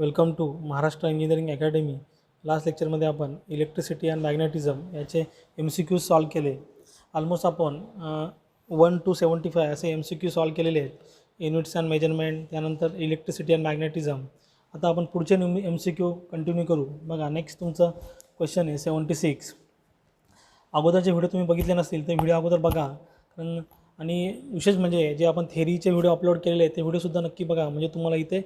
Welcome to Maharashtra engineering academy. Last लेक्चरमध्ये आपण electricity and magnetism याचे MCQ सॉल्व केले. ऑलमोस्ट आपण 1 to 75 असे MCQ सॉल्व केलेले आहेत. युनिट्स अँड मेजरमेंट, त्यानंतर इलेक्ट्रिसिटी अँड मॅग्नेटिझम. आता आपण पुढचे MCQ कंटिन्यू करू. बघा, नेक्स्ट तुमचं क्वेश्चन आहे 76. अगोदरचे व्हिडिओ तुम्ही बघितले नसतील ते व्हिडिओ अगोदर बघा. कारण आणि विशेष म्हणजे जे आपण थेरीचे व्हिडिओ अपलोड केलेले आहेत ते व्हिडिओसुद्धा नक्की बघा, म्हणजे तुम्हाला इथे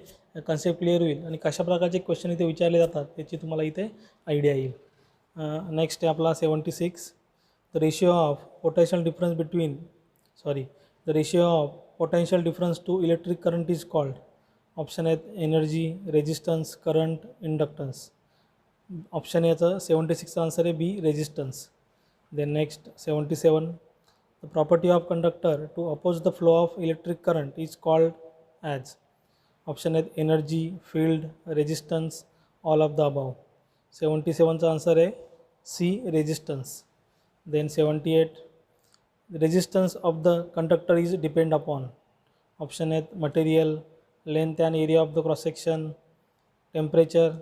कन्सेप्ट क्लिअर होईल आणि कशा प्रकारचे क्वेश्चन इथे विचारले जातात त्याची तुम्हाला इथे आयडिया येईल. नेक्स्ट आहे आपला 76. The ratio of potential difference to electric current is called. Option आहेत energy, resistance, current, inductance. Option याचं 76चा आन्सर आहे B, resistance. Then next 77, the property of conductor to oppose the flow of electric current is called as. Option is energy, field, resistance, all of the above. 77चा answer आहे C, resistance. Then 78, the resistance of the conductor is depend upon. Option is material, length and area of the cross section, temperature,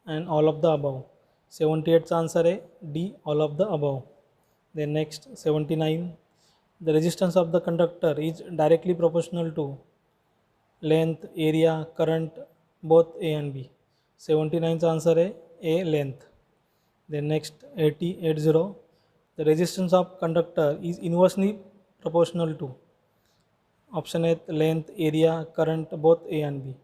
and all of the above. 78चा answer आहे D, all of the above. Then next 79, the resistance of the conductor is directly proportional to length, area, current, both A and B. 79चा answer आहे A, length. Then next 80, the resistance of conductor is inversely proportional to. Option आहेत length, area, current, both A and B.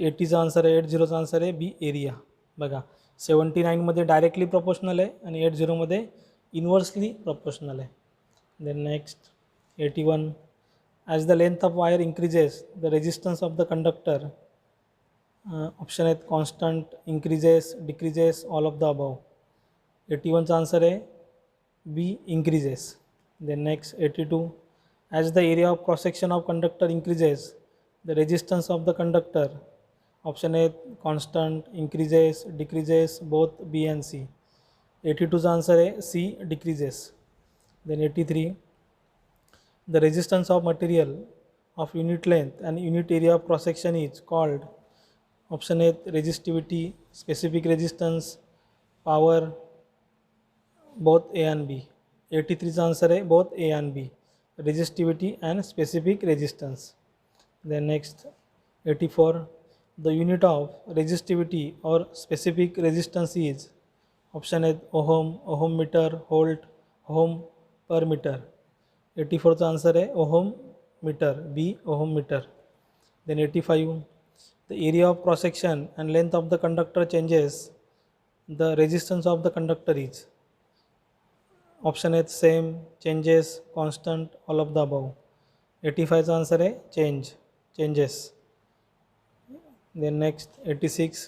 80चा answer आहे 80चा answer आहे B, area. बघा, 79मध्ये directly proportional आहे आणि 80मध्ये इन्व्हर्सली प्रोपोर्शनल आहे. Then next 81, as the length of wire increases the resistance of the conductor. Option आहेत constant, increases, decreases, all of the above. 81चा आन्सर आहे B, increases. Then next 82, as the area of cross section of conductor increases the resistance of the conductor. Option आहेत constant, increases, decreases, both B and C. 82चा answer आहे C, decreases. Then 83, the resistance of material of unit length and unit area of cross section is called. Option आहेत resistivity, specific resistance, power, both A and B. 83चा answer आहे both A and B, resistivity and specific resistance. Then next 84, the unit of resistivity or specific resistance is. Option is ohm, ohm meter, volt, ohm per meter. 84चा answer आहे ohm metre, B, ohm metre. Then 85, the area of cross section and length of the conductor changes the resistance of the conductor is. Option is same, changes, constant, all of the above. 85चा answer आहे changes. Then next 86,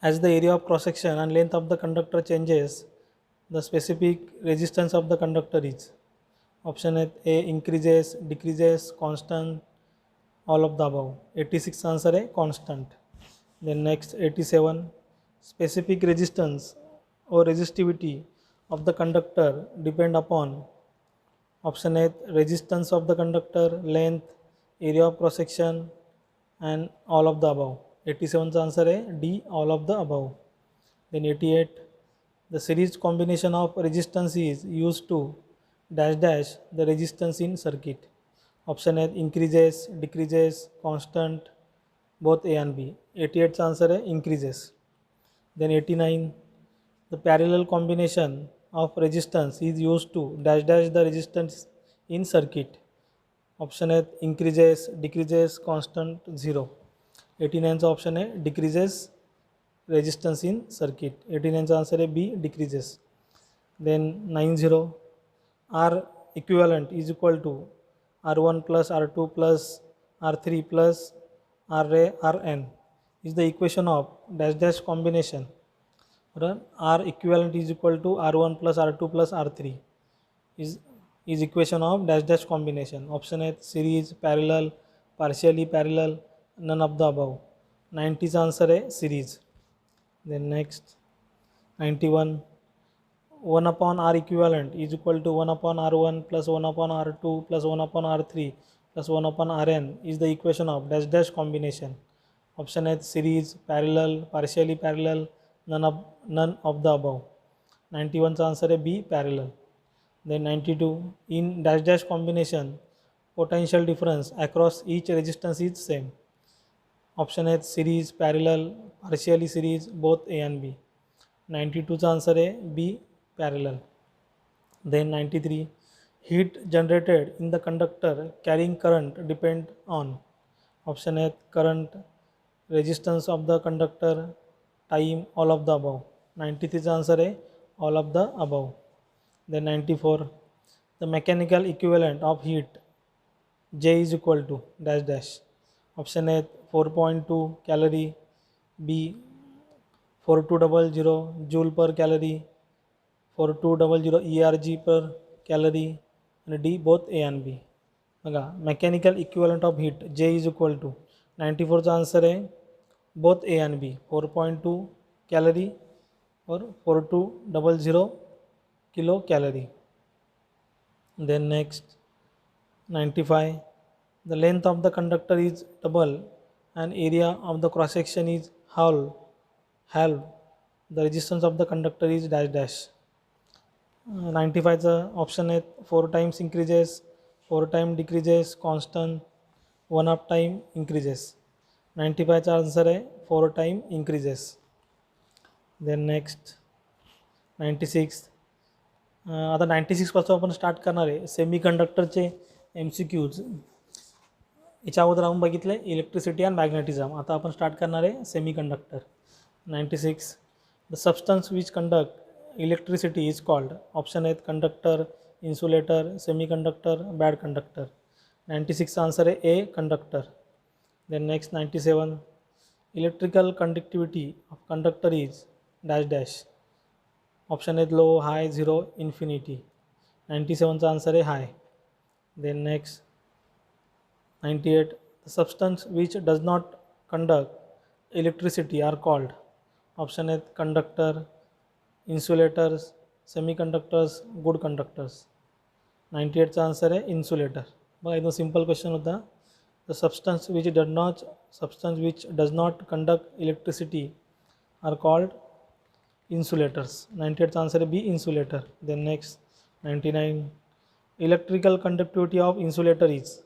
as the area of cross section and length of the conductor changes the specific resistance of the conductor is. Option is A, increases, decreases, constant, all of the above. 86th answer है constant. Then next 87, specific resistance or resistivity of the conductor depend upon. Option A, resistance of the conductor, length, area of cross section, and all of the above. 87th answer है D, all of the above. Then 88, the series combination of resistance is used to dash dash the resistance in circuit. Option A, increases, decreases, constant, both A and B. 88th answer है increases. Then 89, the parallel combination of resistance is used to dash dash the resistance in circuit. Option आहेत increases, decreases, constant, 0. 89चा option आहे decreases resistance in circuit. 89चा answer आहे B, decreases. Then 90, R equivalent is equal to R1 plus R2 plus R3 plus RN is the equation of dash dash combination. बरोबर, R equivalent is equal to R1 plus R2 plus R3 is equation of dash dash combination. Option है series, parallel, partially parallel, none of the above. 90th answer है series. Then next 91, 1 upon R equivalent is equal to 1 upon R1 plus 1 upon R2 plus 1 upon R3 plus 1 upon Rn is the equation of dash dash combination. Option आहेत series, parallel, partially parallel, none of the above. 91चा answer आहे B parallel. Then 92 in dash dash combination potential difference across each resistance is same. Option आहेत series, parallel, partially series, both A and B. 92चा answer आहे B parallel. Then 93 heat generated in the conductor carrying current depend on. Option A current, resistance of the conductor, time, all of the above. 93 answer A all of the above. Then 94 the mechanical equivalent of heat J is equal to dash dash. Option A 4.2 calorie, B 4200 joule per calorie, 4200 ERG per calorie, and D both A and B. बघा mechanical equivalent of heat J is equal to 94चा answer आहे both A and B 4.2 calorie और 4200 kilo calorie. Then next 95 the length of the conductor is double and area of the cross section is half. The resistance of the conductor is dash dash. 95चा option आहे 4 times increases, 4 times decreases, constant, 1/2 time increases. 95चा answer आहे 4 times increases. Then next 96 आता 96पासून आपण start करणार आहे semi कंडक्टरचे MCQs. याच्या अगोदर आपण बघितले इलेक्ट्रिसिटी अँड मॅग्नेटिझम. आता आपण स्टार्ट करणार आहे semiconductor. 96 the substance which conduct electricity is called. Option आहेत conductor, insulator, semiconductor, bad conductor. 96चा आन्सर आहे A conductor. Then next 97 electrical conductivity of conductor is dash dash. Option आहेत low, high, 0, infinity. 97चा answer आहे high. Then next 98 the substance which does not conduct electricity are called. Option आहेत conductor, insulators, semiconductors, good conductors. 98चा answer आहे insulator. बघा एकदम simple question होता. The substance which does not conduct electricity are called insulators. 98चा answer आहे B insulator. Then next 99 electrical conductivity of insulator is.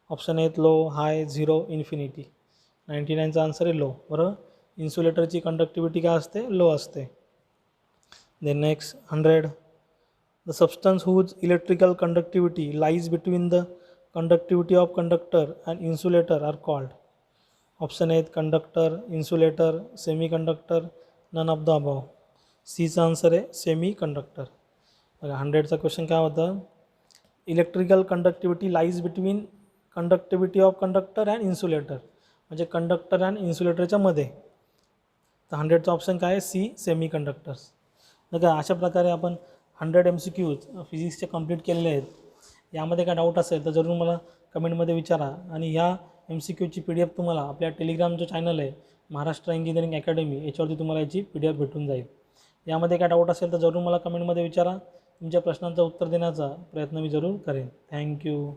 Option आहेत low, high, 0, infinity. 99चा answer आहे लो. बरोबर इन्सुलेटरची कंडक्टिव्हिटी काय असते, लो असते. Then next 100 the substance whose electrical conductivity lies between the conductivity of conductor and insulator are called. Option आहेत conductor, insulator, semiconductor, none of the above. सीचा answer आहे semiconductor. बघा 100चा question काय होतं, electrical conductivity lies between conductivity of conductor and insulator, म्हणजे conductor and इन्सुलेटरच्या मध्ये. तर 100चा ऑप्शन काय आहे, सी सेमी कंडक्टर्स. बघा अशा प्रकारे आपण 100 MCQs फिजिक्सचे कंप्लीट केलेले आहेत. यामध्ये काय डाऊट असेल तर जरूर मला कमेंटमध्ये विचारा. आणि ह्या MCQची PDF तुम्हाला आपल्या टेलिग्राम जो चॅनल आहे महाराष्ट्र इंजिनिअरिंग अकॅडमी याच्यावरती तुम्हाला याची PDF भेटून जाईल. यामध्ये काय डाऊट असेल तर जरूर मला कमेंटमध्ये विचारा. तुमच्या प्रश्नांचं उत्तर देण्याचा प्रयत्न मी जरूर करेन. थँक्यू.